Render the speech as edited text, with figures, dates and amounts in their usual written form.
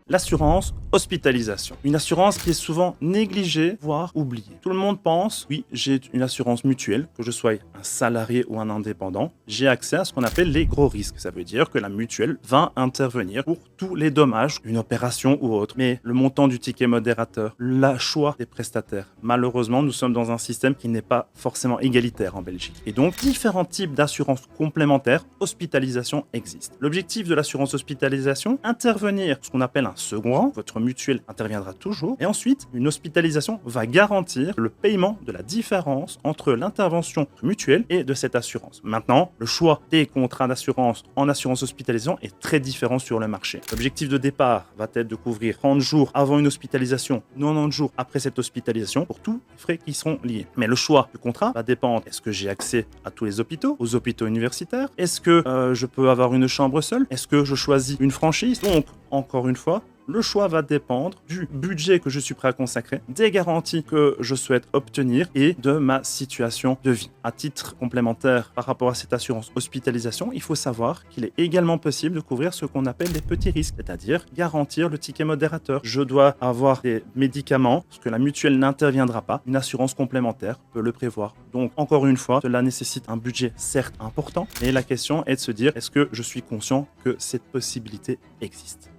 L'assurance hospitalisation. Une assurance qui est souvent négligée, voire oubliée. Tout le monde pense, oui, j'ai une assurance mutuelle, que je sois un salarié ou un indépendant, j'ai accès à ce qu'on appelle les gros risques. Ça veut dire que la mutuelle va intervenir pour tous les dommages, une opération ou autre. Mais le montant du ticket modérateur, le choix des prestataires. Malheureusement, nous sommes dans un système qui n'est pas forcément égalitaire en Belgique. Et donc, différents types d'assurances complémentaires, hospitalisation existent. L'objectif de l'assurance hospitalisation, intervenir ce qu'on appelle un second rang, votre mutuelle interviendra toujours, et ensuite, une hospitalisation va garantir le paiement de la différence entre l'intervention mutuelle et de cette assurance. Maintenant, le choix des contrats d'assurance en assurance hospitalisation est très différent sur le marché. L'objectif de départ va être de couvrir 30 jours avant une hospitalisation, 90 jours après cette hospitalisation, pour tous les frais qui seront liés. Mais le choix du contrat va dépendre. Est-ce que j'ai accès à tous les hôpitaux, aux hôpitaux universitaires? Est-ce que je peux avoir une chambre seule? Est-ce que je choisis une franchise? Donc, encore une fois, le choix va dépendre du budget que je suis prêt à consacrer, des garanties que je souhaite obtenir et de ma situation de vie. À titre complémentaire par rapport à cette assurance hospitalisation, il faut savoir qu'il est également possible de couvrir ce qu'on appelle les petits risques, c'est-à-dire garantir le ticket modérateur. Je dois avoir des médicaments, parce que la mutuelle n'interviendra pas. Une assurance complémentaire peut le prévoir. Donc, encore une fois, cela nécessite un budget certes important, mais la question est de se dire, est-ce que je suis conscient que cette possibilité existe ?